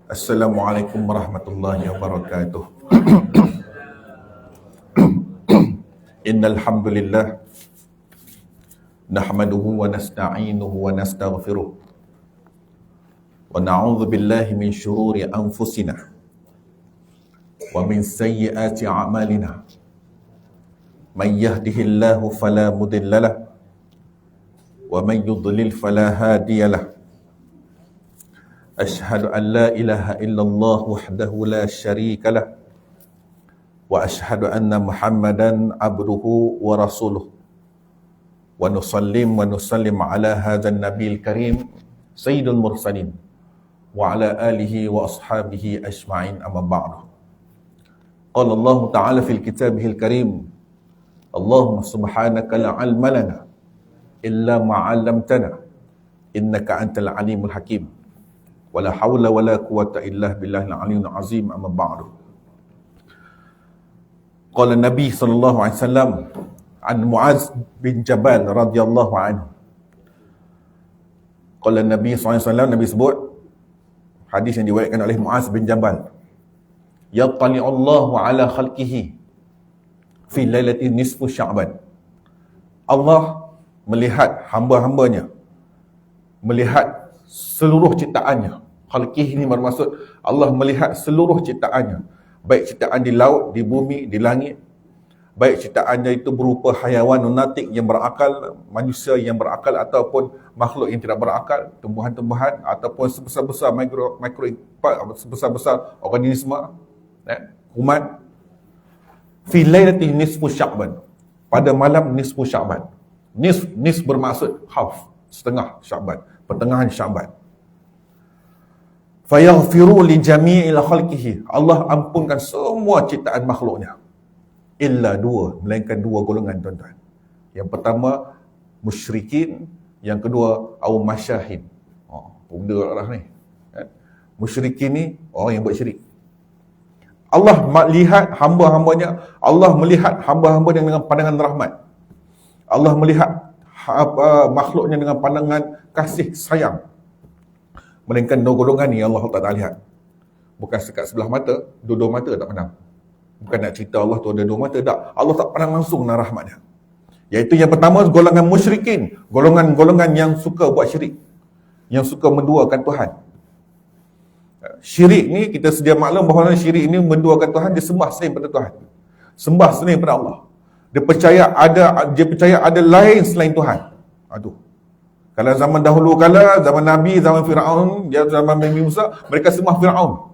Assalamualaikum warahmatullahi wabarakatuh. Innal hamdalillah nahmaduhu wa nasta'inuhu wa nastaghfiruh wa na'udzu billahi min shururi anfusina wa min sayyiati a'malina. Man yahdihillahu fala mudhillalah wa man yudlil fala hadiyalah. Ashhadu an la ilaha illallah wahdahu la syarika lah wa ashhadu anna Muhammadan abduhu wa rasuluh wa nusallim ala hadzal nabiyil karim sayyidul mursalin wa ala alihi wa ashabihi ajma'in, amma ba'du. Qala Allah ta'ala fil kitabihil karim, Allahumma subhanaka la ilma lana illa ma 'allamtana innaka antal alimul hakim. Wala hawla wala quwata illa billahil aliyyil azim, amma ba'du. Qala Nabi sallallahu alaihi wasallam an Muaz bin Jabal radhiyallahu anhu. Qala Nabi sallallahu alaihi wasallam, Nabi sebut hadis yang diriwayatkan oleh Muaz bin Jabal, yattali'ullahu ala khalqihi fi lailatin nisfu Sya'ban. Allah melihat hamba-hambanya, melihat seluruh ciptaannya. Khalqih ini bermaksud Allah melihat seluruh ciptaannya, baik ciptaan di laut, di bumi, di langit, baik ciptaannya itu berupa hayawan lunatik yang berakal, manusia yang berakal, ataupun makhluk yang tidak berakal, tumbuhan-tumbuhan, ataupun sebesar-besar sebesar-besar organisme, kuman. Fi lailatin nisfu Sya'ban, pada malam nisfu Sya'ban. Nisf bermaksud half, setengah Sya'ban, pertengahan Sya'ban. Fayaghfiru li jami'il khalqihi, Allah ampunkan semua ciptaan makhluknya, illa dua, melainkan dua golongan, tuan-tuan. Yang pertama musyrikin, yang kedua au masyahin. Pemuda lah ni. Musyrikin ni orang yang buat syirik. Allah melihat hamba-hambanya, Allah melihat hamba-hambanya dengan pandangan rahmat. Allah melihat makhluknya dengan pandangan kasih sayang. Melainkan dua golongan ni Allah tak lihat. Bukan sekat sebelah mata, dua-dua mata tak pandang. Bukan nak cerita Allah tu ada dua mata, tak. Allah tak pandang langsung dengan rahmatnya. Iaitu yang pertama golongan musyrikin, golongan-golongan yang suka buat syirik, yang suka menduakan Tuhan. Syirik ni kita sedia maklum bahawa syirik ni menduakan Tuhan, dia sembah selain pada Tuhan. Sembah selain pada Allah. Dia percaya ada lain selain Tuhan. Aduh. Kalau zaman dahulu kala, zaman Nabi, zaman Fir'aun, zaman Nabi Musa, mereka sembah Fir'aun.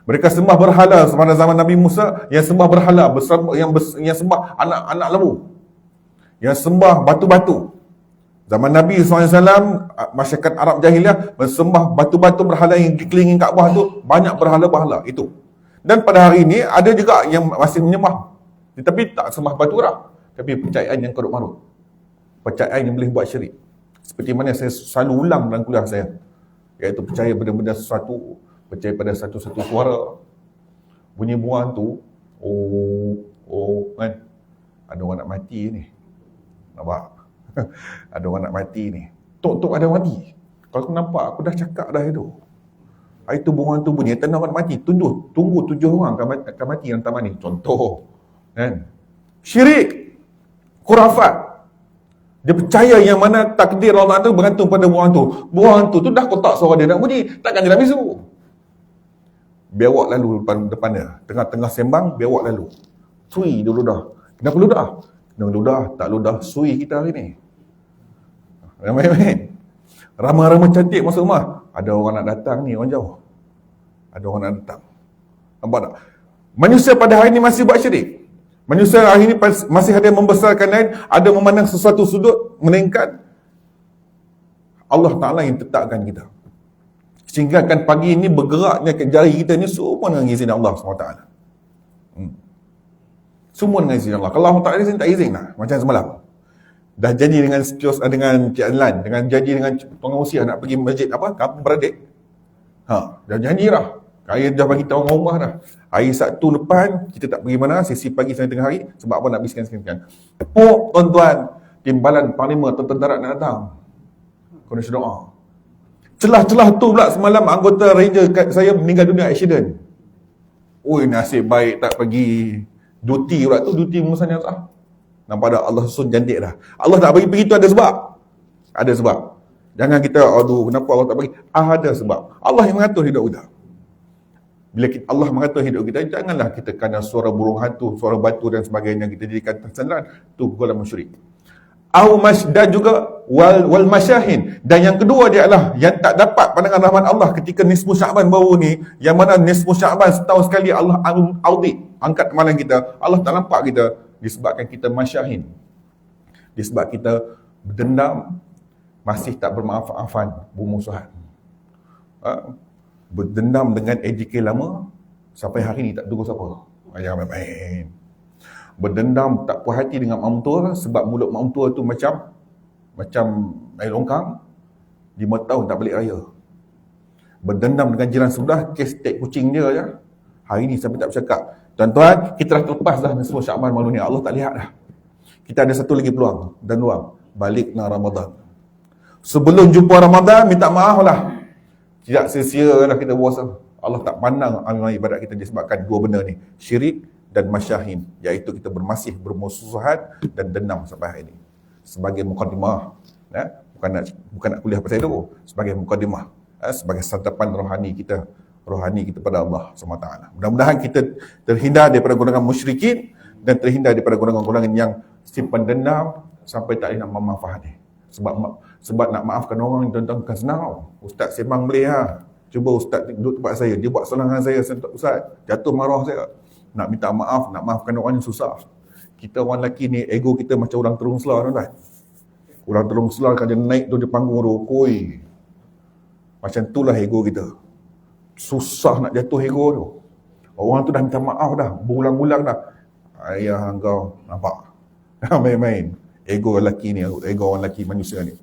Mereka sembah berhala. Pada zaman Nabi Musa, yang sembah berhala, yang sembah anak-anak lembu, yang sembah batu-batu. Zaman Nabi SAW, masyarakat Arab Jahiliah bersembah batu-batu berhala yang dikelilingi Kaabah tu, banyak berhala-berhala itu. Dan pada hari ini, ada juga yang masih menyembah, tetapi tak sembah batu lah, tapi percayaan yang korup marut, percayaan yang boleh buat syirik. Seperti mana saya selalu ulang dalam kuliah saya, iaitu percaya benda-benda sesuatu, percaya pada satu-satu suara, bunyi buang tu, kan, ada orang nak mati ni, nampak? Ada orang nak mati ni, tok-tok ada mati. Kalau aku nampak, aku dah cakap dah itu. Itu buang tu bunyi, tanda orang nak mati, tunggu 7 orang akan mati dalam taman ni, contoh, kan? Syirik, khurafat. Dia percaya yang mana takdir Allah tu bergantung pada buang tu. Buang tu dah kotak suara dia nak bunyi, takkan dia nak bisu. Biawak lalu depan dia. Tengah-tengah sembang, biawak lalu. Sui dia ludah. Kenapa ludah? Kena ludah, tak ludah, sui kita hari ni. Ramai-ramai. Ramai-ramai cantik masuk rumah. Ada orang nak datang ni, orang jauh. Ada orang nak datang. Nampak tak? Manusia pada hari ni masih buat syirik. Manusia hari ini masih ada yang membesarkan lain, ada memandang sesuatu sudut, melainkan Allah Ta'ala yang tetapkan kita. Sehingga kan pagi ini bergeraknya ke jari kita ni semua dengan izin Allah SWT. Semua dengan izin Allah. Kalau Allah Ta'ala izin, tak izin lah. Macam semalam. Dah janji dengan Cik Adlan, janji dengan pengusia nak pergi masjid apa? Kampung Beradik. Dah janji lah. Saya dah bagi tahu rumah dah. Hari Sabtu depan, kita tak pergi mana, sesi pagi sampai tengah hari. Sebab apa nak habiskan. Oh, tuan-tuan, timbalan Parlimen atau tentera nak datang. Koneksi doa. Celah-celah tu pula semalam anggota ranger saya meninggal dunia accident. Oi, nasib baik tak pergi duty pula tu, duty pengurusan yang sah. Nampak dah, Allah susun jantik dah. Allah tak bagi pergi tu ada sebab. Ada sebab. Jangan kita, aduh, kenapa Allah tak bagi? Ada sebab. Allah yang mengatur hidup kita. Bila Allah mengatur hidup kita, janganlah kita kena suara burung hantu, suara batu dan sebagainya kita jadikan tersandaran. Tu golongan musyrik. Dan juga wal masyahin. Dan yang kedua dia adalah yang tak dapat pandangan rahmat Allah ketika nisfu Sya'ban baru ni, yang mana nisfu Sya'ban setahun sekali Allah audit, angkat amalan kita. Allah tak nampak kita disebabkan kita masyahin. Disebab kita berdendam, masih tak bermaaf-maafan, bermusuhan. Berdendam dengan AJK lama sampai hari ni tak tegur siapa. Jangan main-main. Berdendam tak puas hati dengan mak mentua sebab mulut mak mentua tu macam air longkang, 5 tahun tak balik raya. Berdendam dengan jiran sebelah, kes tek kucing dia je, hari ni sampai tak bercakap. Tuan-tuan, kita dah terlepas dah nisfu Sya'ban malu ni. Allah tak lihat dah. Kita ada satu lagi peluang dan ruang, balik na Ramadan. Sebelum jumpa Ramadan, minta maaf lah. Tidak sia-sia lah kita puasa. Allah tak pandang amalan ibadat kita disebabkan dua benda ni, syirik dan masyahin, iaitu kita bermusuhan dan dendam sampai hari ini. Sebagai mukadimah, bukan nak kuliah pasal itu, sebagai mukadimah, sebagai santapan rohani kita pada Allah SWT. Mudah-mudahan kita terhindar daripada golongan musyrikin dan terhindar daripada golongan-golongan yang simpan dendam sampai tak boleh nak memaafkan ni. Sebab nak maafkan orang tuan-tuan bukan senang tau. Ustaz sembang boleh ha. Cuba ustaz duduk tempat saya, dia buat salah dengan saya, ustaz jatuh marah saya. Nak minta maaf, nak maafkan orang yang susah. Kita orang lelaki ni, ego kita macam orang terung selah, tuan-tuan. Orang terung selah kalau dia naik tu di panggung tu, koi. Macam itulah ego kita. Susah nak jatuh ego tu. Orang tu dah minta maaf dah, berulang-ulang dah. Ayah kau, nampak? Main-main. Ego lelaki ni, ego orang lelaki manusia ni.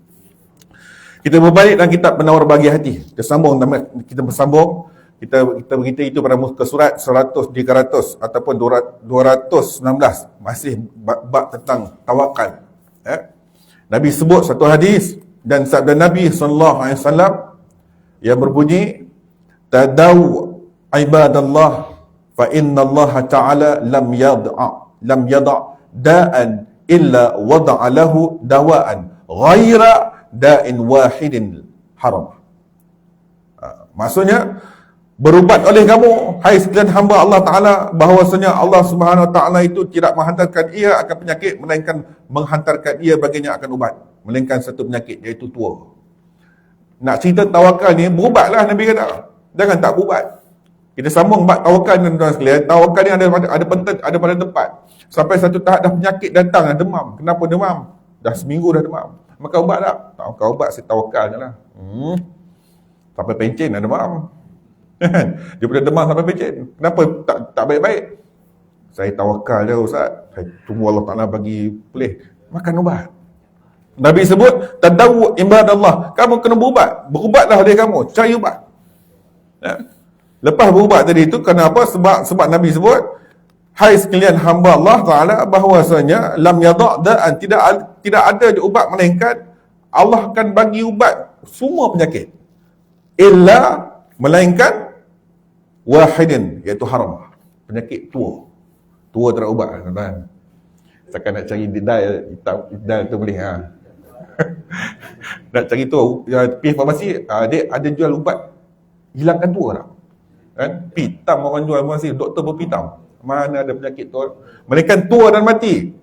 Kita berbalik dalam kitab Penawar Bagi Hati. Kita bersambung. Kita berita itu pada muka surat 100, 300 ataupun 216. Masih bab tentang tawakal. Nabi sebut satu hadis dan sabda Nabi SAW yang berbunyi, Tadaw ibadallah fa inna Allah ta'ala lam yada' da'an illa wada'a lahu dawa'an ghaira da'in wahidin haram. Maksudnya, berubat oleh kamu, hai sekalian hamba Allah Ta'ala, bahawasanya Allah Subhanahu Wa Ta'ala itu tidak menghantarkan ia akan penyakit, melainkan menghantarkan ia baginya akan ubat, melainkan satu penyakit, iaitu tua. Nak cerita tawakal ni, berubatlah Nabi kata. Jangan tak berubat. Kita sambung bab tawakal ni tuan-tuan sekalian. Tawakal ni ada pada tempat. Sampai satu tahap dah penyakit datang, dah demam. Kenapa demam? Dah seminggu dah demam. Maka ubat tak? Tak makan ubat, saya tawakal je lah. Sampai pencen dah demam. Daripada demam sampai pencen. Kenapa tak baik-baik? Saya tawakal je Ustaz. Saya tunggu Allah Ta'ala bagi pulih. Makan ubat. Nabi sebut, Tadawu ibadallah. Kamu kena berubat. Berubatlah dia kamu. Cari ubat. Lepas berubat tadi itu, kenapa? Sebab Nabi sebut, hai sekalian hamba Allah Ta'ala, bahawasanya lam yada' da'an, tidak ada ubat melainkan Allah akan bagi ubat semua penyakit. Illa, melainkan wahidin, iaitu haram. Penyakit tua. Tua tak ada ubat, tuan-tuan. Takkan nak cari didal tu boleh ha. Nak cari tu, pergi farmasi, dia ada jual ubat hilangkan tua tak? Kan? Pitam orang jual farmasi, doktor berpitam. Mana ada penyakit tua? Melainkan tua dan mati.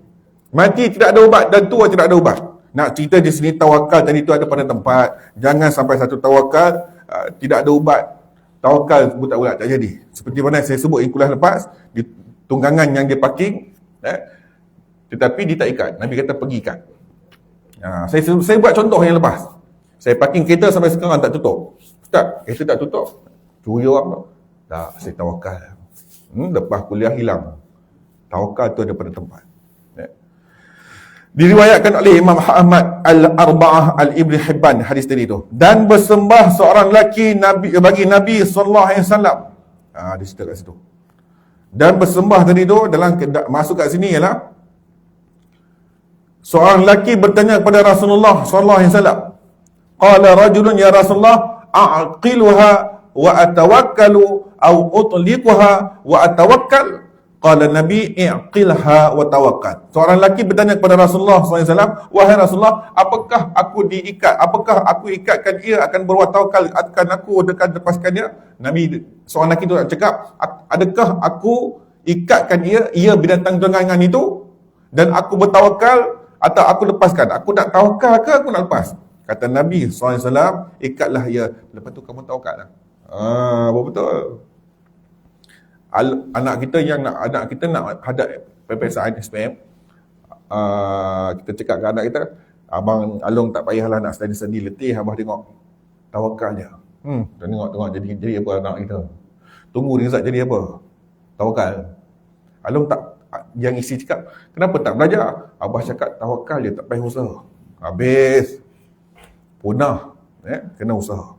Mati tidak ada ubat dan tua tidak ada ubat. Nak cerita di sini tawakal tadi itu ada pada tempat. Jangan sampai satu tawakal tidak ada ubat. Tawakal bulat-bulat tak jadi. Seperti mana saya sebut kuliah lepas, di tunggangan yang dia parking, tetapi dia tak ikat. Nabi kata pergi ikat. Saya buat contoh yang lepas. Saya parking kereta sampai sekarang tak tutup. Ustaz, kereta tak tutup. Curi orang tu. Tak, saya tawakal. Lepas kuliah hilang. Tawakal tu ada pada tempat. Diriwayatkan oleh Imam Ahmad Al-Arba'ah Al-Ibn Hibban hadis tadi tu. Dan bersembah seorang lelaki bagi Nabi SAW Dia cerita kat situ. Dan bersembah tadi tu, dalam masuk kat sini ialah seorang lelaki bertanya kepada Rasulullah sallallahu alaihi wasallam. Qala rajulun ya Rasulullah, a'qiluha wa atawakkalu aw utliquha wa atawakkal. Qala Nabi, i'qilha wa tawakkal. Seorang lelaki bertanya kepada Rasulullah sallallahu alaihi wasallam, wahai Rasulullah, apakah aku diikat? Apakah aku ikatkan ia akan bertawakal, akan aku lepaskan dia? Nabi, seorang lelaki tu nak cakap, adakah aku ikatkan ia binatang tunggangan itu dan aku bertawakal atau aku lepaskan? Aku nak tawakal ke aku nak lepas? Kata Nabi SAW, ikatlah ia, lepas tu kamu tawakal lah. Betul. Anak kita nak hadap peperiksaan SPM, kita cakap ke anak kita, abang Along tak payahlah nak sedih-sedih letih, abang tengok tawakal je. Tengok jadi apa anak kita. Tunggu result jadi apa? Tawakal. Along tak, yang isi cakap, kenapa tak belajar? Abah cakap tawakal je, tak payah usaha. Habis punah, kena usaha.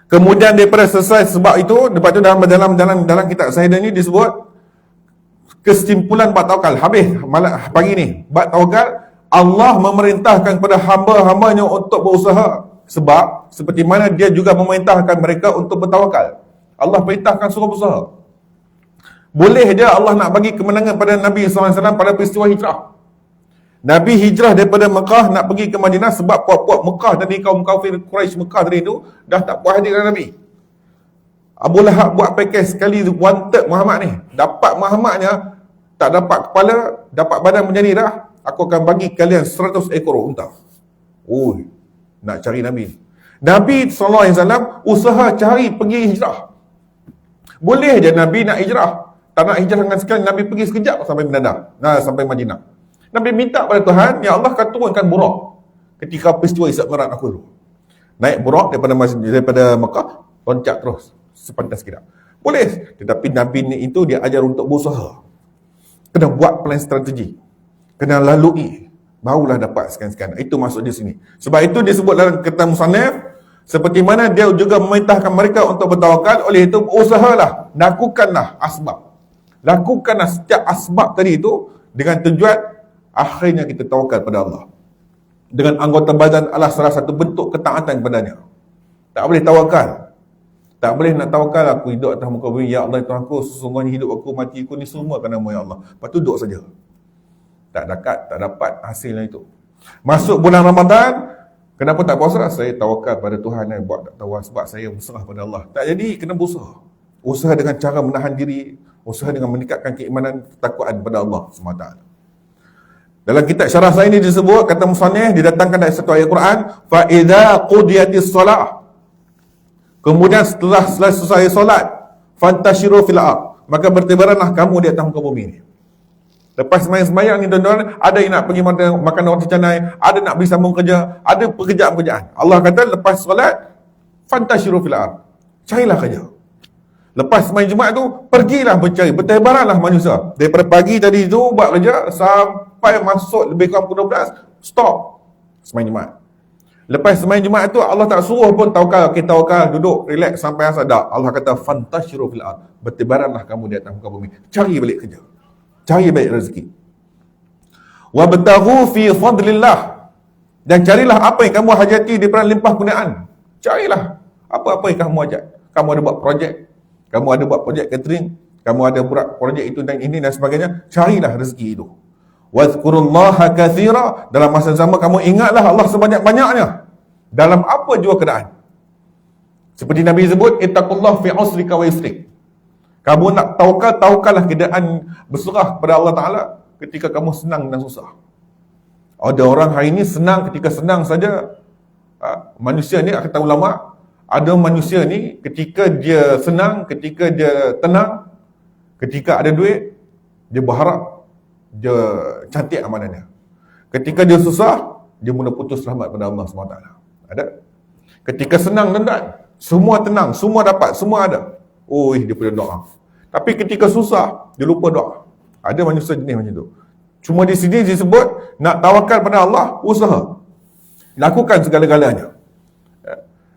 Kemudian daripada selesai sebab itu, lepas tu dalam kitab Saidah ni disebut kesimpulan bab tawakal. Habis pagi ni bab tawakal, Allah memerintahkan kepada hamba-hambanya untuk berusaha, sebab seperti mana dia juga memerintahkan mereka untuk bertawakal. Allah perintahkan suruh berusaha. Boleh je Allah nak bagi kemenangan pada Nabi SAW pada peristiwa hijrah. Nabi hijrah daripada Mekah nak pergi ke Madinah sebab puak-puak Mekah tadi, kaum kafir Quraisy Mekah tadi tu dah tak puas hati dengan Nabi. Abu Lahab buat package sekali wanted Muhammad ni. Dapat Muhammadnya, tak dapat kepala, dapat badan menjadi dah, aku akan bagi kalian 100 ekor unta. Nak cari Nabi. Nabi SAW usaha cari pergi hijrah. Boleh je Nabi nak hijrah. Tak nak hijrah dengan sekali, Nabi pergi sekejap sampai sampai Madinah. Nabi minta pada Tuhan, ya Allah kau turunkan Buraq ketika peristiwa Isra Mi'raj aku dulu. Naik Buraq daripada Mekah, loncat terus sepantas kita. Boleh, tetapi Nabi ni itu dia ajar untuk berusaha. Kena buat plan strategi. Kena lalui, barulah dapat sekian-sekian. Itu maksud di sini. Sebab itu disebut dalam kitab Musannaf, seperti mana dia juga memerintahkan mereka untuk bertawakal, oleh itu usahalah, lakukanlah asbab. Lakukanlah setiap asbab tadi itu dengan tujuan akhirnya kita tawakal pada Allah. Dengan anggota badan adalah salah satu bentuk ketaatan kepadanya. Tak boleh tawakal. Tak boleh nak tawakal, aku hidup atas muka bumi, ya Allah Tuhan aku, sesungguhnya hidup aku, mati aku ni semua kerana-Mu ya Allah. Lepas tu duduk saja. Tak dapat hasilnya itu. Masuk bulan Ramadan, kenapa tak puasa? Saya tawakal pada Tuhan yang buat tak tahu sebab saya berserah pada Allah. Tak jadi, kena berusaha. Usaha dengan cara menahan diri, usaha dengan meningkatkan keimanan, ketakwaan pada Allah SWT. Dalam kitab syarah saya ini disebut, kata musannif, didatangkan dari satu ayat Quran, fa idza qudiyatis solah. Kemudian setelah selesai solat, fantashiru fil ard, maka bertebaranlah kamu di atas muka bumi ini. Lepas sembahyang ni tuan-tuan, ada yang nak pergi makan roti canai, ada nak pergi sambung kerja, ada pekerjaan-pekerjaan. Allah kata lepas solat, fantashiru fil ard, carilah kerja. Lepas sembahyang Jumaat tu, pergilah mencari, bertebaranlah manusia. Daripada pagi tadi tu buat kerja sampai masuk lebih kurang pukul 12, stop sembahyang Jumaat. Lepas sembahyang Jumaat tu Allah tak suruh pun tawakal, kita tawakal, duduk, relax sampai asar. Tak. Allah kata fantashiru fil ard, bertebaranlah kamu di atas muka bumi. Cari balik kerja. Cari balik rezeki. Wabtaghu fi fadlillah, dan carilah apa yang kamu hajati daripada limpah kurniaan. Carilah apa-apa yang kamu hajat. Kamu ada buat projek, kamu ada buat projek catering, kamu ada buat projek itu dan ini dan sebagainya, carilah rezeki itu. Wadhkurullaha katsira, dalam masa sama kamu ingatlah Allah sebanyak-banyaknya dalam apa jua keadaan. Seperti Nabi sebut, ittaqullah fi usrika wa yusrik. Kamu nak tawakallah keadaan berserah kepada Allah Ta'ala ketika kamu senang dan susah. Ada orang hari ini senang, ketika senang saja, manusia ni, kata ulama, ada manusia ni ketika dia senang, ketika dia tenang, ketika ada duit, dia berharap dia cantik amanahnya. Ketika dia susah, dia mula putus rahmat pada Allah SWT. Ada? Ketika senang dan semua tenang, semua dapat, semua ada, dia punya doa. Tapi ketika susah, dia lupa doa. Ada manusia jenis macam tu. Cuma di sini disebut nak tawakal pada Allah, usaha. Lakukan segala-galanya.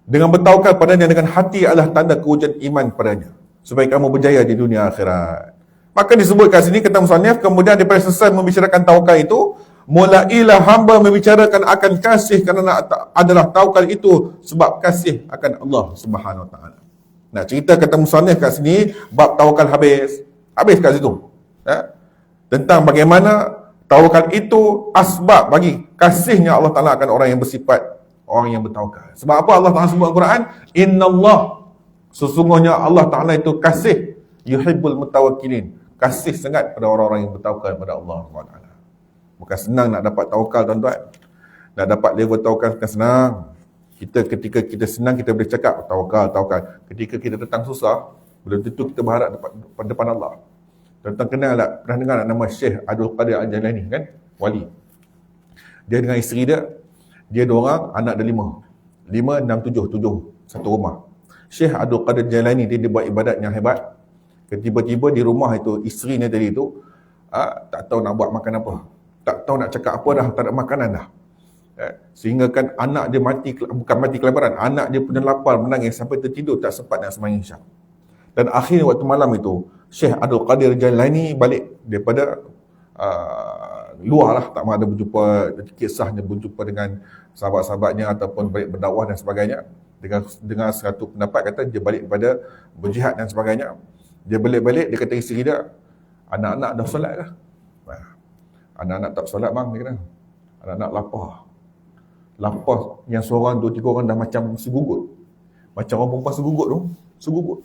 Dengan bertawakal padanya dengan hati adalah tanda kewujudan iman padanya, supaya kamu berjaya di dunia akhirat. Maka disebutkan sini kata musannif, kemudian daripada selesai membicarakan tawakal itu, mulailah hamba membicarakan akan kasih, kerana adalah tawakal itu sebab kasih akan Allah Subhanahu Wa Taala. Nak cerita kata musannif kat sini, bab tawakal habis kat situ. Tentang bagaimana tawakal itu asbab bagi kasihnya Allah Taala akan orang yang bersifat orang yang bertawakal. Sebab apa Allah Taala sebut Al-Quran? Innallah, sesungguhnya Allah Taala itu kasih, yuhibbul mutawakkilin, kasih sangat pada orang-orang yang bertawakal kepada Allah SWT. Bukan senang nak dapat tawakal, tuan-tuan. Nak dapat level tawakal bukan senang. Ketika kita senang, kita boleh cakap tawakal. Ketika kita datang susah, belum tentu kita berharap dapat depan Allah. Tuan-tuan kenal tak? Pernah dengar nama Syekh Abdul Qadir Al-Jailani kan? Wali. Dia dengan isteri dia 2 orang, anak dia 5. 5, 6, 7 satu rumah. Syekh Abdul Qadir Al-Jailani dia buat ibadat yang hebat. Tiba-tiba di rumah itu, isterinya tadi itu tak tahu nak buat makan apa, tak tahu nak cakap apa dah, tak ada makanan dah. Sehingga kan anak dia bukan mati kelaparan, anak dia punya lapar, menangis sampai tertidur, tak sempat nak sembahyang Isyak. Dan akhirnya waktu malam itu, Syekh Abdul Qadir Jailani balik daripada luar lah, tak ada berjumpa, kisahnya berjumpa dengan sahabat-sahabatnya ataupun balik berdakwah dan sebagainya. Dengan satu pendapat kata dia balik daripada berjihad dan sebagainya. Dia balik-balik, dia kata isteri dia, anak-anak dah solat dah. Anak-anak tak solat bang, dia kata. Anak-anak lapar yang seorang, 2-3 orang dah macam segugut. Macam orang perempuan segugut.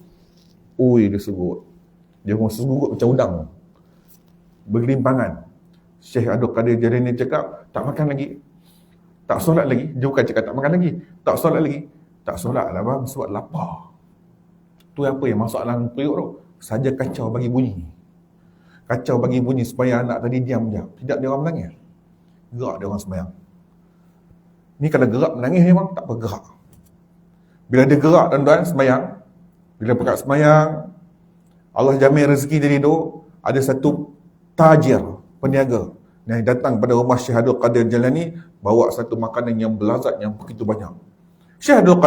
Ui, dia segugut. Dia orang segugut macam udang. Bergelimpangan. Syekh Abdul Qadir Jailani cakap, tak makan lagi, tak solat lagi. Dia bukan cakap tak makan lagi, tak solat lagi. Tak solat lah bang, sebab lapar. Tu apa yang masuk dalam perut tu? Saja kacau bagi bunyi. Kacau bagi bunyi supaya anak tadi diam je. Tidak dia orang menangis. Gerak dia orang sembahyang. Ni kalau gerak menangis memang tak apa, gerak. Bila dia gerak tuan-tuan sembahyang, bila pekat sembahyang, Allah jamin rezeki tadi tu, ada satu tajir, peniaga yang datang pada rumah Syekh Abdul Qadir Jailani, bawa satu makanan yang belazat, yang begitu banyak. Syekh Abdul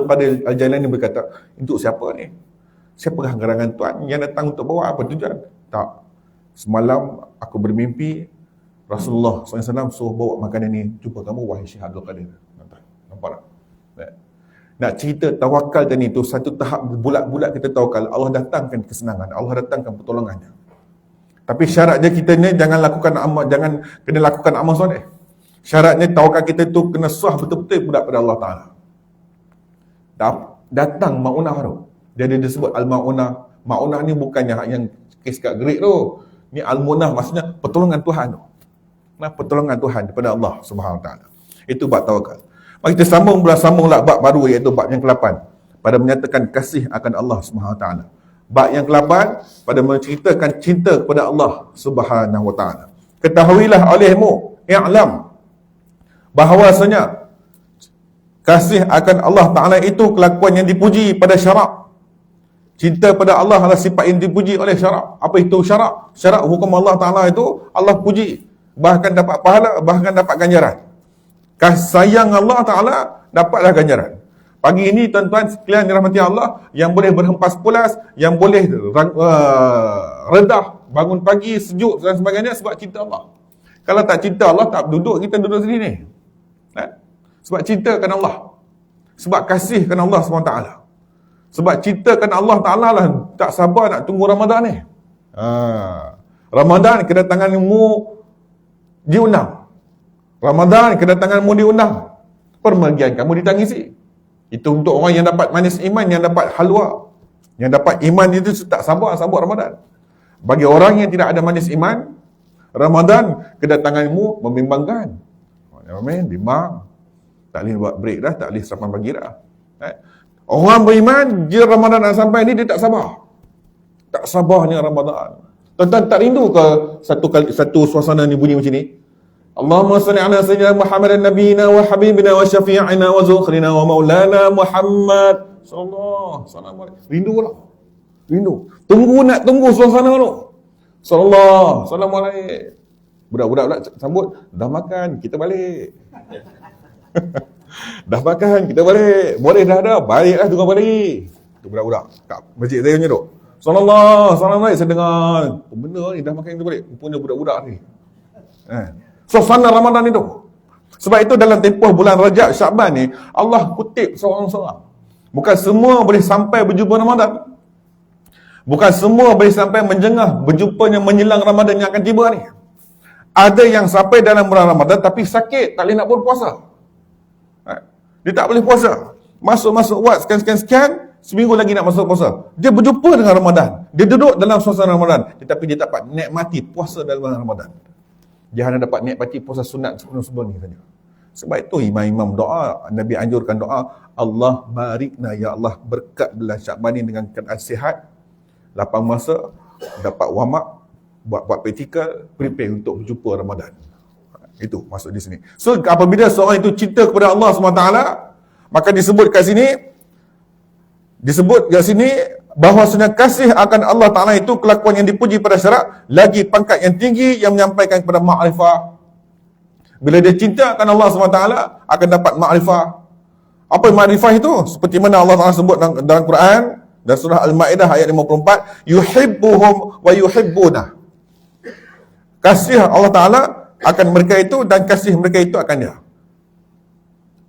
Qadir Al-Jailani berkata, untuk siapa ni? Siapa gerangan tuan yang datang untuk bawa apa tujuan? Tak. Semalam aku bermimpi Rasulullah SAW suruh bawa makanan ni, jumpa kamu wahai Syekh Abdul Qadir. Nampak tak? Nak cerita tawakal tadi tu, satu tahap bulat-bulat kita tawakal, Allah datangkan kesenangan, Allah datangkan pertolongannya. Tapi syaratnya kita ni jangan kena lakukan amal soleh. Syaratnya tawakal kita tu kena sah betul-betul pada Allah Ta'ala. Datang ma'unah tu. Dia disebut al-ma'unah. Ma'unah ni bukannya yang kes kat gerik tu. Ni al-munah maksudnya pertolongan Tuhan tu. Pertolongan Tuhan daripada Allah Subhanahu Wa Ta'ala. Itu bab tawakal. Mari kita sambunglah bab baru, iaitu bab yang ke-8. Pada menyatakan kasih akan Allah Subhanahu Wa Ta'ala. Bab yang ke-8 pada menceritakan cinta kepada Allah Subhanahu Wa Ta'ala. Ketahuilah olehmu, i'lam, bahawasanya kasih akan Allah Ta'ala itu kelakuan yang dipuji pada syarak. Cinta pada Allah adalah sifat yang dipuji oleh syarak. Apa itu syarak? Syarak hukum Allah Ta'ala itu Allah puji. Bahkan dapat pahala, bahkan dapat ganjaran. Sayang Allah Ta'ala dapatlah ganjaran. Pagi ini tuan-tuan sekalian dirahmati Allah, yang boleh berhempas pulas, yang boleh redah, bangun pagi sejuk dan sebagainya sebab cinta Allah. Kalau tak cinta Allah, tak duduk, kita duduk sini ni. Sebab cintakan Allah. Sebab kasihkan Allah SWT. Sebab cintakan Allah Ta'ala lah, tak sabar nak tunggu Ramadan ni. Ramadan kedatanganmu diundang. Ramadan kedatanganmu diundang. Permergian kamu ditangisi. Itu untuk orang yang dapat manis iman, yang dapat halwa. Yang dapat iman itu tak sabar Ramadan. Bagi orang yang tidak ada manis iman, Ramadan kedatanganmu membimbangkan. Amin, bimbang. Tak boleh buat break dah, tak boleh sarapan pagi dah. Orang beriman, je Ramadan nak sampai ni dia tak sabar. Tak sabarnya Ramadan. Tuan-tuan tak rindu ke satu suasana ni bunyi macam ni? Allahumma salli ala sayyidina Muhammadan nabiyina wa habibina wa syafi'ina wa zukhrina wa maulana Muhammad sallallahu alaihi wasallam. Rindu lah. Rindu. Tunggu suasana tu. Sallallahu alaihi. Budak-budak pula sambut, dah makan, kita balik. Dah makan, kita balik. Boleh dah. Baliklah tunggu balik. Tu budak-budak kat masjid saya punya tu. Sallallahu saya dengar. Oh, benda ni dah makan kita balik. Punya budak-budak ni. Suasana Ramadan itu. Sebab itu dalam tempoh bulan Rajab, Syaban ni, Allah kutip seorang-seorang. Bukan semua boleh sampai berjumpa Ramadan. Bukan semua boleh sampai menjengah berjumpanya menjelang Ramadan yang akan tiba ni. Ada yang sampai dalam bulan Ramadan tapi sakit, tak boleh nak berpuasa. Dia tak boleh puasa. Masuk buat sekian, seminggu lagi nak masuk puasa. Dia berjumpa dengan Ramadan. Dia duduk dalam suasana Ramadan. Tetapi dia dapat nikmati puasa dalam bulan Ramadan. Dia hanya dapat nikmati puasa sunat sebelum ni saja. Sebab itu imam-imam doa, Nabi anjurkan doa, Allah barikna, ya Allah berkat bulan Syaban ni dengan keadaan sihat, lapang masa, dapat wamak, buat praktikal, prepare untuk berjumpa Ramadan. Itu maksud di sini. So apabila seorang itu cinta kepada Allah SWT, maka disebut kat sini bahawasanya kasih akan Allah Ta'ala itu kelakuan yang dipuji pada syarak, lagi pangkat yang tinggi yang menyampaikan kepada ma'rifah. Bila dia cinta akan Allah SWT, akan dapat ma'rifah. Apa ma'rifah itu? Seperti mana Allah Ta'ala sebut dalam Quran, dan surah Al-Ma'idah ayat 54, yuhibbuhum wa yuhibbuna. Kasih Allah Ta'ala akan mereka itu dan kasih mereka itu akan dia.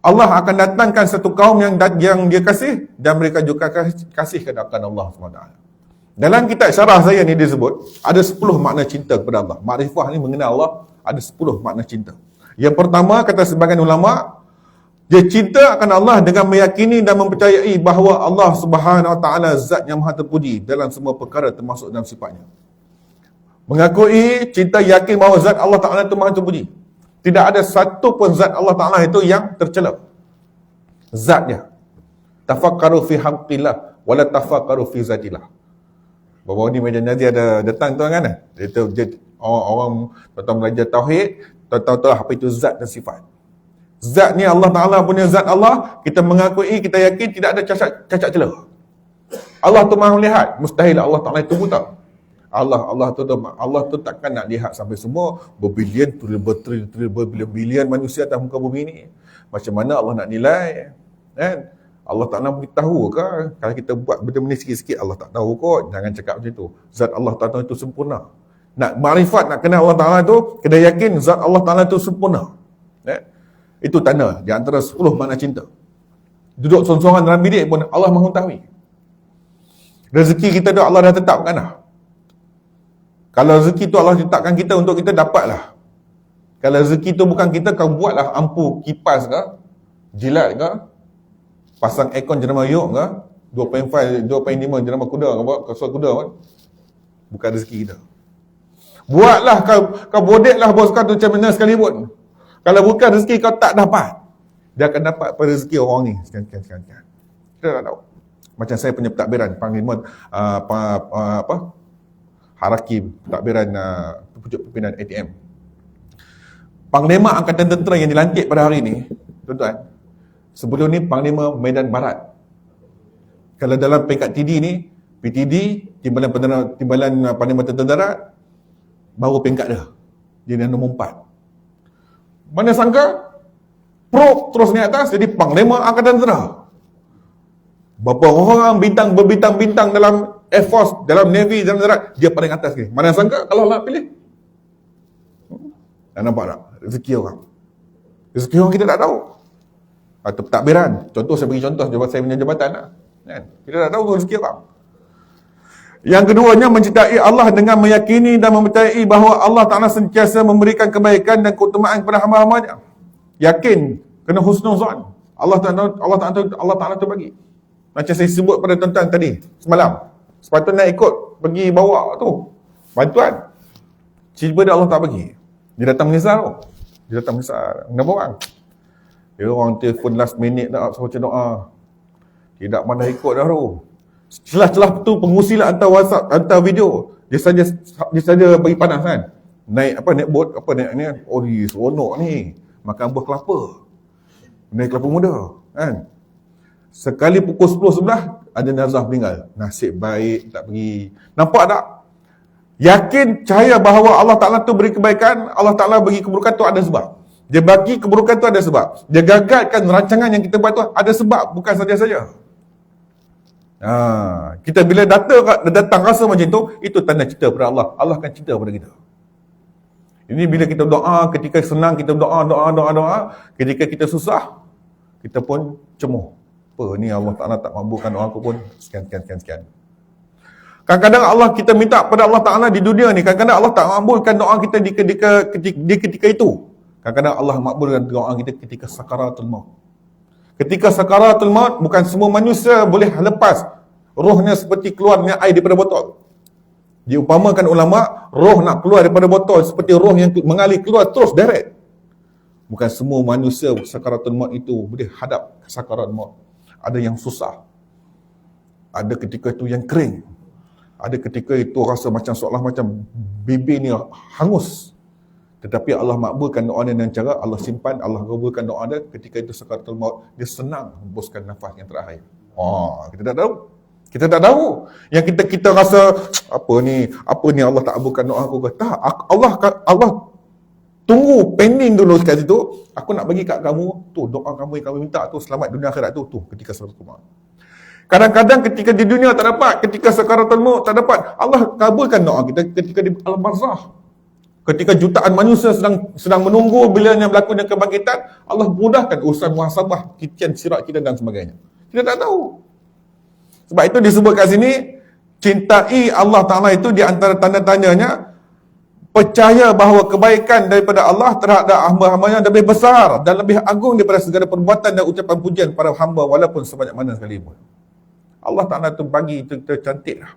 Allah akan datangkan satu kaum yang dia kasih dan mereka juga kasih kepada Allah SWT. Dalam kitab syarah saya ni disebut ada 10 makna cinta kepada Allah. Makrifah ni mengenal Allah, ada 10 makna cinta. Yang pertama, kata sebagian ulama, dia cinta akan Allah dengan meyakini dan mempercayai bahawa Allah Subhanahu Wa Taala zat yang maha terpuji dalam semua perkara termasuk dalam sifatnya. Mengakui cinta yakin bahawa zat Allah Ta'ala itu maha terpuji. Tidak ada satu pun zat Allah Ta'ala itu yang tercela. Zatnya. Tafakkaru fi haqqillah wala tafakkaru fi zatillah. Bawa ni meja Nazi ada datang tu kan? Orang tuan-tuan belajar tauhid, tahu apa itu zat dan sifat. Zat ni Allah Ta'ala punya zat Allah, kita mengakui, kita yakin tidak ada cacat celah. Allah tu maha melihat, mustahil Allah Ta'ala itu buta. Allah tu takkan nak lihat sampai semua berbilion, berbilion manusia atas muka bumi ni. Macam mana Allah nak nilai? Kan? Allah Ta'ala beritahu ke? Kalau kita buat benda-benda sikit-sikit, Allah tak tahu kot. Jangan cakap macam tu. Zat Allah Ta'ala itu sempurna. Nak makrifat, nak kenal Allah Ta'ala tu, kena yakin zat Allah Ta'ala itu sempurna. Itu tanda di antara 10 makna cinta. Duduk sorang-sorang dalam bilik pun Allah mahu tahu. Rezeki kita tu Allah dah tetapkan dah. Kalau rezeki tu Allah letakkan kita untuk kita, dapatlah. Kalau rezeki tu bukan kita, kau buatlah ampu kipas ke, jilat ke, pasang aircon jenama yuk ke, 2.5 jenama kuda ke, buat kasual kuda kan. Bukan rezeki kita. Buatlah, kau bodeklah bos kau tu macam mana sekalipun. Kalau bukan rezeki kau tak dapat, dia akan dapat pada rezeki orang ni. Sekian. Kita tak tahu. Macam saya punya pentadbiran, panglima Harakim, pentadbiran pucuk pimpinan ATM. Panglima Angkatan Tentera yang dilantik pada hari ini, tuan-tuan, sebelum ni Panglima Medan Barat. Kalau dalam peringkat TD ni, PTD, Timbalan Panglima Tentera Darat, baru peringkat dia. Dia nombor 4. Mana sangka, terus naik atas, jadi Panglima Angkatan Tentera. Berapa orang berbintang-bintang dalam Air Force, dalam Navy, dalam darat, dia paling atas ni. Mana sangka kalau nak pilih? Dah nampak tak? Rezeki orang. Rezeki orang kita tak tahu. Atau pentadbiran. Contoh, saya bagi contoh saya punya jabatan lah. Kan? Kita tak tahu rezeki orang. Yang keduanya, mencintai Allah dengan meyakini dan mempercayai bahawa Allah Ta'ala sentiasa memberikan kebaikan dan keutamaan kepada hamba-hambanya. Yakin, kena husnuzan. Allah Ta'ala tu bagi. Macam saya sebut pada tuan-tuan tadi, semalam. Sepatutnya ikut, pergi bawa tu bantuan. Tiba dia Allah tak bagi. Dia datang menyesal. Kenapa orang? Dia orang telefon last minute nak suruh baca doa. Tidak mana ikut dah tu. Celah-celah tu pengusilah hantar WhatsApp, hantar video. Dia saja bagi panas kan. Naik boat, naik ni. Oh, seronok ni. Makan buah kelapa. Naik kelapa muda. Kan? Sekali pukul 10-11 ada nazah meninggal. Nasib baik tak pergi. Nampak tak? Yakin, cahaya bahawa Allah Ta'ala tu beri kebaikan, Allah Ta'ala bagi keburukan tu ada sebab. Dia bagi keburukan tu ada sebab. Dia gagalkan rancangan yang kita buat tu ada sebab, bukan saja-saja. Kita bila datang rasa macam tu, itu tanda cinta pada Allah. Allah akan cinta pada kita. Ini bila kita doa, ketika senang kita doa. Ketika kita susah, kita pun cemuh. Apa ni Allah Ta'ala tak makbulkan doa aku pun sekian. Kadang-kadang Allah kita minta pada Allah Ta'ala di dunia ni, kadang-kadang Allah tak makbulkan doa kita di ketika itu. Kadang-kadang Allah makbulkan doa kita ketika sakaratul maut. Ketika sakaratul maut, bukan semua manusia boleh lepas. Rohnya seperti keluarnya air daripada botol. Diumpamakan ulama, roh nak keluar daripada botol seperti roh yang mengalir keluar terus direct. Bukan semua manusia sakaratul maut itu boleh hadap sakaratul maut. Ada yang susah. Ada ketika itu yang kering. Ada ketika itu rasa macam seolah macam bibir ni hangus. Tetapi Allah makbulkan doa dia dengan cara Allah simpan, Allah kabulkan doa dia ketika itu sakaratul maut, dia senang hembuskan nafas yang terakhir. Kita tak tahu. Yang kita rasa apa ni Allah tak kabulkan doa aku ke? Tak, Allah tunggu pending dulu kat situ. Aku nak bagi kat kamu tu doa kamu yang kamu minta tu, selamat dunia akhirat tu ketika sakaratul maut. Kadang-kadang ketika di dunia tak dapat, ketika sakaratul maut tak dapat, Allah kabulkan doa kita ketika di alam barzakh. Ketika jutaan manusia sedang menunggu bilanya berlakunya kebangkitan, Allah mudahkan urusan muhasabah, kician sirat kita dan sebagainya. Kita tak tahu. Sebab itu disebut kat sini, cintai Allah Ta'ala itu di antara tanda-tandanya, percaya bahawa kebaikan daripada Allah terhadap hamba-hambanya lebih besar dan lebih agung daripada segala perbuatan dan ucapan pujian para hamba walaupun sebanyak mana sekalipun. Allah Ta'ala tu bagi kita cantik lah.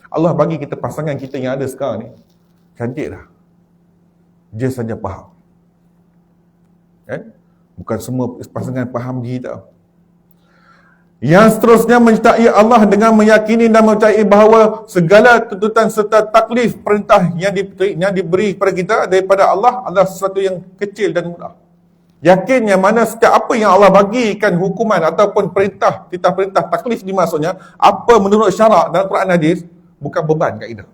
Allah bagi kita pasangan kita yang ada sekarang ni cantik lah. Dia saja faham. Bukan semua pasangan faham diri tau. Yang seterusnya mencintai Allah dengan meyakini dan mempercayai bahawa segala tuntutan serta taklif perintah yang diberi kepada kita daripada Allah adalah sesuatu yang kecil dan mudah. Yakin yang mana setiap apa yang Allah bagikan hukuman ataupun perintah, titah perintah taklif ni maksudnya, apa menurut syarak dalam Quran hadis, bukan beban kat kita.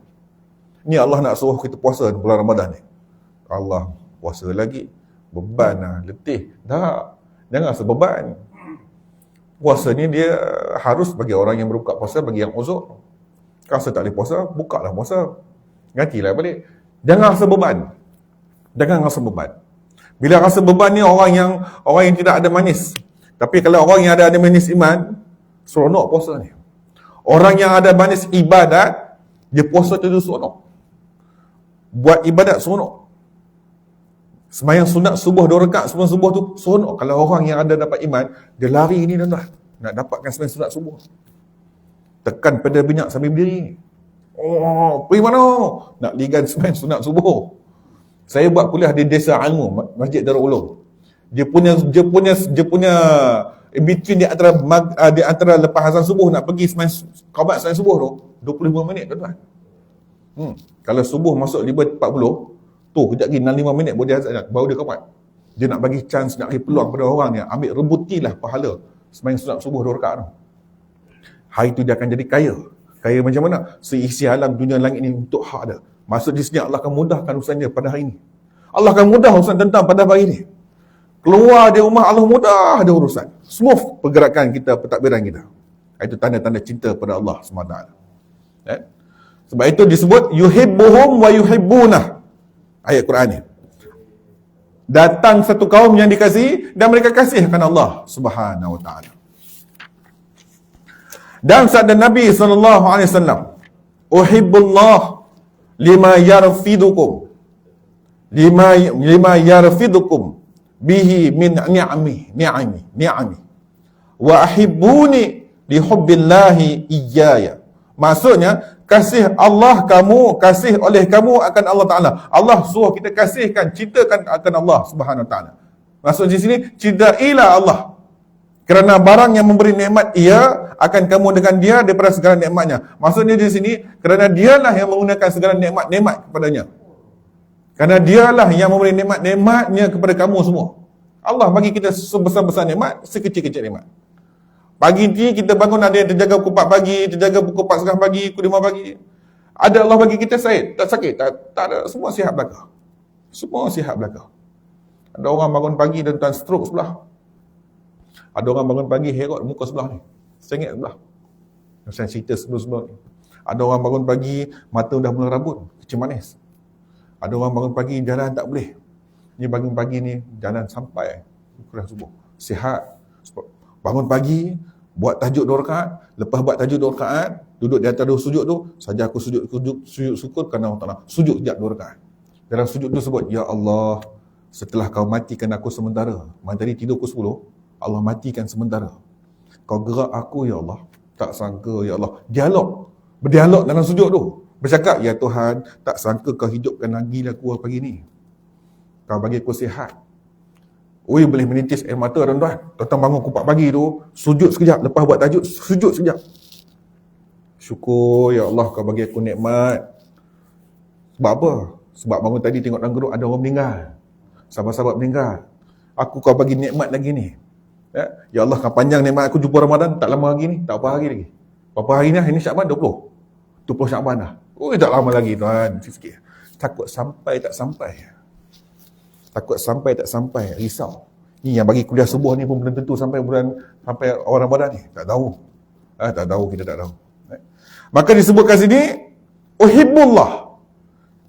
Ni Allah nak suruh kita puasa bulan Ramadan ni. Allah puasa lagi, beban lah, letih. Tak, jangan rasa beban. Puasa ni dia harus bagi orang yang berbuka puasa, bagi yang uzur. Rasa tak boleh puasa, buka lah puasa. Gantilah balik. Jangan rasa beban. Jangan rasa beban. Bila rasa beban ni orang yang tidak ada manis. Tapi kalau orang yang ada manis iman, seronok puasa ni. Orang yang ada manis ibadat, dia puasa tu seronok. Buat ibadat seronok. Sembahyang sunat subuh 2 rakaat sebelum subuh tu seronok. Kalau orang yang ada dapat iman, dia lari ni tuan-tuan, nak dapatkan sembahyang sunat subuh. Tekan pedal minyak sambil berdiri. Pergi mana? Nak ligan sembahyang sunat subuh. Saya buat kuliah di Desa Ilmu, Masjid Darul Ulum. Dia punya in between di antara lepas azan subuh nak pergi sembahyang qabat sembahyang subuh tu 25 minit tuan-tuan. Kalau subuh masuk 5.40, tu kejap lagi 6-5 minit baru dia qabat. Dia nak bagi chance, nak bagi peluang pada orang ni, ambil rebutilah pahala sembahyang sunat subuh 2 rakaat tu. Hari tu dia akan jadi kaya. Kaya macam mana? Seisi alam dunia langit ni untuk hak dia. Maksud di sini Allah akan mudahkan urusan dia pada hari ni. Allah akan mudah urusan tentang pada hari ni. Keluar dari rumah Allah mudah ada urusan. Smooth pergerakan kita, pentadbiran kita. Itu tanda-tanda cinta pada Allah SWT. Sebab itu disebut yuhibbuhum wa yuhibbunah. Ayat Quran ni. Datang satu kaum yang dikasihi dan mereka kasihkan Allah Subhanahu wa taala. Dan sabda Nabi SAW, uhibbullah lima yarfidukum bihi min ni'ami wa ahibbuni li hubbillahi iyaya. Maksudnya, kasih Allah kamu, kasih oleh kamu akan Allah Ta'ala. Allah suruh kita kasihkan, cintakan akan Allah Subhanahu Wa Ta'ala. Maksud di sini, cintailah Allah. Kerana barang yang memberi nikmat ia, akan kamu dengan dia daripada segala nikmatnya. Maksudnya di sini, kerana dialah yang menggunakan segala nikmat-nikmat kepadanya. Kerana dialah yang memberi nikmat-nikmatnya kepada kamu semua. Allah bagi kita sebesar-besar nikmat, sekecil-kecil nikmat. Pagi ni kita bangun, ada yang terjaga pukul 4 pagi, terjaga pukul 4.30 pagi, pukul 5 pagi. Ada Allah bagi kita tak sakit, tak ada, semua sihat belaka. Semua sihat belaka. Ada orang bangun pagi dan tuan stroke sebelah. Ada orang bangun pagi herot muka sebelah ni. Sengit sebelah. Saya cerita sebelum-sebelum ni. Ada orang bangun pagi mata dah mula rabun, kecil manis. Ada orang bangun pagi jalan tak boleh. Ni bangun pagi ni jalan sampai kurang subuh. Sihat. Bangun pagi buat tahajud 2 rakaat, lepas buat tahajud 2 rakaat, duduk di atas 2 sujud tu, saja aku sujud syukur kerana Allah Taala. Sujud sekejap 2 rakaat. Dalam sujud tu sebut, ya Allah, setelah kau matikan aku sementara, tadi tidur pukul 10, Allah matikan sementara. Kau gerak aku ya Allah. Tak sangka ya Allah. Berdialog dalam sujud tu. Bercakap, ya Tuhan, tak sangka kau hidupkan lagi aku pagi ni. Kau bagi aku sihat. Oi, boleh menitis air mata tuan-tuan. Tuan-tuan bangun pukul 4 pagi tu, sujud sekejap. Lepas buat tahajud, sujud sekejap. Syukur ya Allah kau bagi aku nikmat. Sebab apa? Sebab bangun tadi tengok dalam grup ada orang meninggal. Sahabat-sahabat meninggal. Aku kau bagi nikmat lagi ni. Ya Allah, kau panjang nikmat aku jumpa Ramadan, tak lama lagi ni, tak apa hari lagi. Berapa hari ni? Hari ni Syakban 20 Syakban dah. Oh, tak lama lagi tuan. Sikit. Takut sampai tak sampai. Risau. Ni yang bagi kuliah subuh ni pun belum tentu sampai awal Ramadan ni. Tak tahu. Kita tak tahu. Maka disebutkan sini, uhibbullah.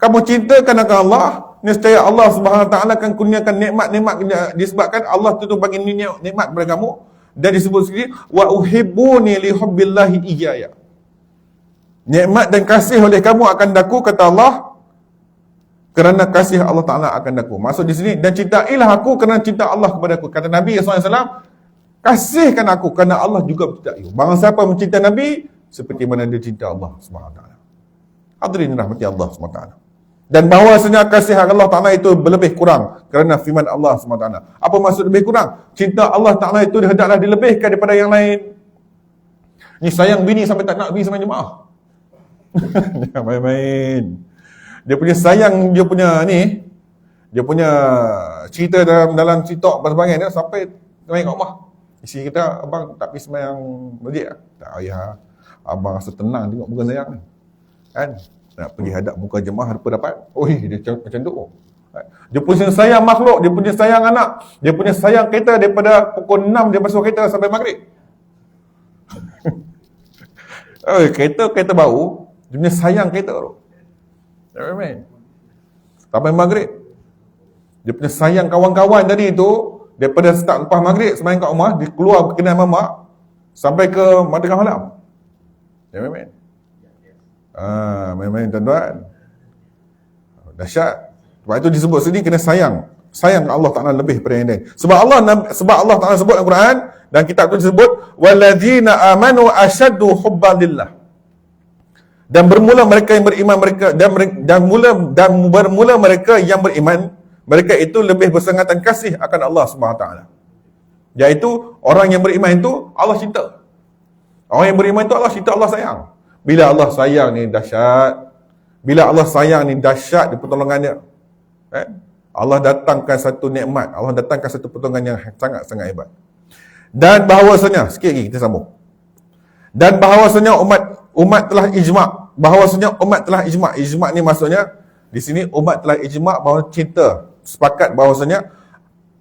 Kamu cintakan akan Allah, nescaya Allah Subhanahu Wa Taala akan kurniakan nikmat-nikmat disebabkan Allah tu bagi nikmat kepada kamu. Dan disebut sini, wa uhibbuni li hubbillahi iyaya. Nikmat dan kasih oleh kamu akan daku, kata Allah, kerana kasih Allah Ta'ala akan daku. Maksud di sini, dan cintailah aku kerana cinta Allah kepada aku. Kata Nabi SAW, kasihkan aku kerana Allah juga mencintai. Barang siapa mencintai Nabi, seperti mana dia cinta Allah SWT. Hadirin rahmati Allah SWT. Dan bahawasanya kasih Allah Ta'ala itu berlebih kurang kerana firman Allah SWT. Apa maksud lebih kurang? Cinta Allah Ta'ala itu hendaklah dilebihkan daripada yang lain. Ni sayang bini sampai tak nak bini sama jemaah. Jangan main-main. Dia punya sayang, dia punya cerita dalam TikTok dan sebagainya sampai main kat rumah. Isteri kita, abang tak pergi sembahyang masjid. Tak payah. Abang rasa tenang tengok muka sayang ni. Kan? Nak pergi hadap muka jemaah apa dapat? Oi, dia macam tu. Dia punya sayang makhluk, dia punya sayang anak, dia punya sayang kereta daripada pukul 6 dia basuh kereta sampai maghrib. Kereta baru, dia punya sayang kereta tu. Sampai maghrib. Dia punya sayang kawan-kawan tadi tu, daripada start lepas maghrib sembahyang kat rumah, dia keluar ke kedai mamak sampai ke tengah malam. Main-main tuan-tuan. Dahsyat. Sebab itu disebut sini kena sayang Allah Ta'ala lebih daripada yang lain. Sebab Allah Ta'ala sebut dalam Quran dan kitab tu disebut walladzina amanu asyaddu hubban lillah. Dan bermula mereka yang beriman mereka yang beriman, mereka itu lebih bersangatan kasih akan Allah Subhanahu Wa Taala. Iaitu orang yang beriman itu Allah cinta. Orang yang beriman itu Allah cinta, Allah sayang. Bila Allah sayang ni dahsyat. Bila Allah sayang ni dahsyat di pertolongannya. Allah datangkan satu nikmat, Allah datangkan satu pertolongan yang sangat-sangat hebat. Dan bahawasanya, sikit lagi kita sambung. Dan bahawasanya umat telah ijma'. Bahawasanya umat telah ijma'. Ijma' ni maksudnya di sini umat telah ijma' bahawa cinta, sepakat bahawasanya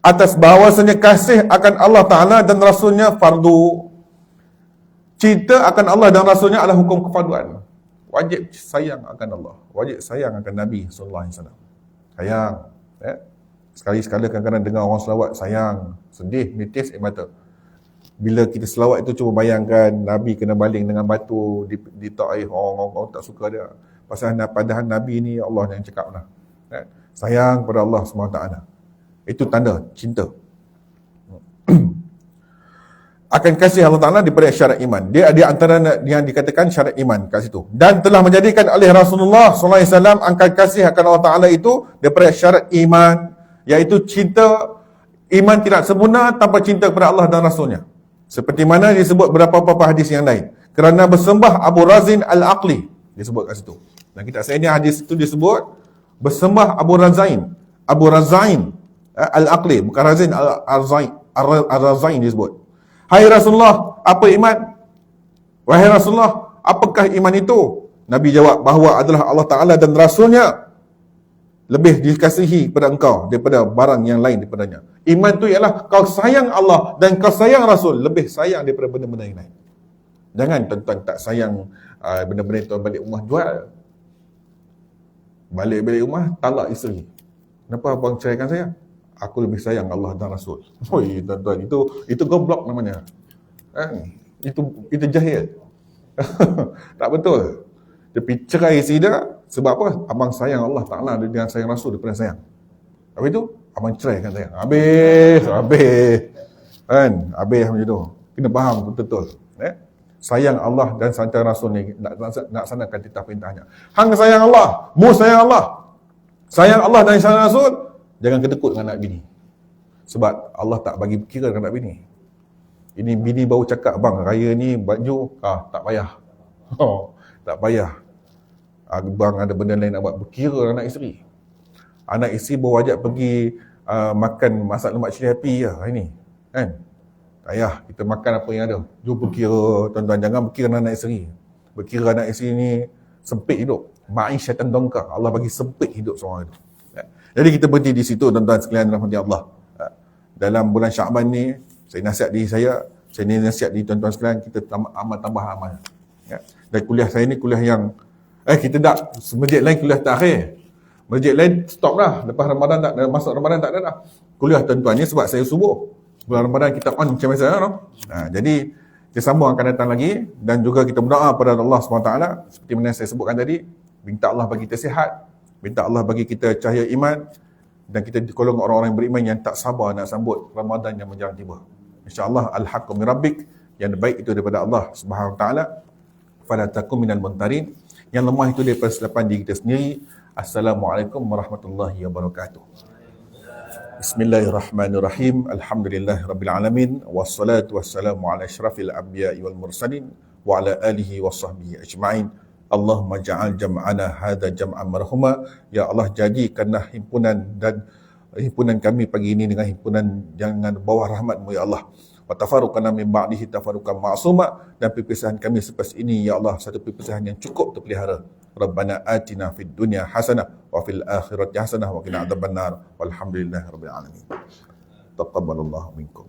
atas bahawasanya kasih akan Allah Ta'ala dan Rasulnya fardu. Cinta akan Allah dan Rasulnya adalah hukum kefarduan. Wajib sayang akan Allah, wajib sayang akan Nabi SAW. Sayang. Sekali-sekala kadang-kadang dengar orang selawat, sayang, sedih, nitis air mata. Bila kita selawat itu, cuba bayangkan Nabi kena baling dengan batu di Taif, orang tak suka dia. Padahal Nabi ni Allah yang cakap lah. Sayang pada Allah SWT. Itu tanda cinta. Akan kasih Allah Ta'ala daripada syarat iman. Dia di antara yang dikatakan syarat iman kat situ. Dan telah menjadikan oleh Rasulullah SAW angkat kasih akan Allah Ta'ala itu daripada syarat iman. Iaitu cinta. Iman tidak sempurna tanpa cinta kepada Allah dan Rasulnya. Seperti mana disebut beberapa hadis yang lain. Kerana bersembah Abu Razin Al-Aqli. Disebut kat situ. Dan kita saya ni hadis itu disebut bersembah Abu Razain Al-Aqli. Bukan Razin Al-Razain disebut. Hai Rasulullah, apa iman? Wahai Rasulullah, apakah iman itu? Nabi jawab bahawa adalah Allah Ta'ala dan Rasulnya lebih dikasihi pada engkau daripada barang yang lain daripadanya. Iman tu ialah kau sayang Allah dan kau sayang Rasul, lebih sayang daripada benda-benda yang lain. Jangan tuan-tuan tak sayang benda-benda tuan balik rumah jual. Balik rumah talak isteri. Kenapa abang ceraikan saya? Aku lebih sayang Allah dan Rasul. Oi tuan-tuan, itu goblok namanya. Itu jahil. Tak betul. Dia pergi cerai isteri dia sebab apa? Abang sayang Allah Ta'ala dengan sayang Rasul daripada sayang. Habis tu abang ceraikan saya. Habis. Kan? Habis macam tu. Kena faham betul-betul. Sayang Allah dan sayang Rasul ni nak laksanakan titah perintahnya. Hang sayang Allah, mu sayang Allah. Sayang Allah dan sayang Rasul, jangan kedekut dengan anak bini. Sebab Allah tak bagi kira dengan anak bini. Ini bini baru cakap, bang raya ni baju, tak payah. Tak payah. Bang ada benda lain nak buat, berkira anak isteri. Anak isteri baru ajak pergi makan masak lemak cili api hari ni. Kan? Tak payah, kita makan apa yang ada. Jom berkira, tuan-tuan, jangan berkira anak isteri. Berkira anak isteri ni sempit hidup. Ma'isyatan dongka. Allah bagi sempit hidup seorang itu. Jadi kita berhenti di situ, tuan-tuan sekalian rahmati Allah. Dalam bulan Syaban ni, saya nasihat diri saya nasihat diri tuan-tuan sekalian, kita tambah amal. Dan kuliah saya ni kuliah yang kita tak, masjid lain kuliah terakhir. Masjid lain stop dah. Lepas Ramadan tak, masuk Ramadan tak ada dah. Kuliah tuan-tuan ni sebab saya subuh. Bulan Ramadan kita on macam biasa. Jadi kita sambung akan datang lagi. Dan juga kita berdoa pada Allah SWT. Seperti mana saya sebutkan tadi. Minta Allah bagi kita sihat. Minta Allah bagi kita cahaya iman. Dan kita dikolong orang-orang yang beriman yang tak sabar nak sambut Ramadan yang menjelang tiba. InsyaAllah al-haqqu min rabbik. Yang baik itu daripada Allah SWT. Fala takum minal muntarin. Yang lemah itu daripada selapan diri kita sendiri. Assalamualaikum warahmatullahi wabarakatuh. Bismillahirrahmanirrahim. Alhamdulillahirrabbilalamin. Wassalatu wassalamu ala asyrafil anbiya'i wal mursalin. Wa ala alihi wa sahbihi ajma'in. Allahumma ja'al jam'ana hadha jam'an marhuma. Ya Allah, jadikanlah himpunan kami pagi ini dengan himpunan jangan bawah rahmat-Mu ya Allah. Wa tafarruqana min ba'dihi tafarruqan ma'suma, dan perpisahan kami selepas ini ya Allah satu perpisahan yang cukup terpelihara. Rabbana atina fid dunya hasanah wa fil akhirati hasanah wa qina adzabannar. Walhamdulillahirabbil alamin. Taqabbalallahu minkum.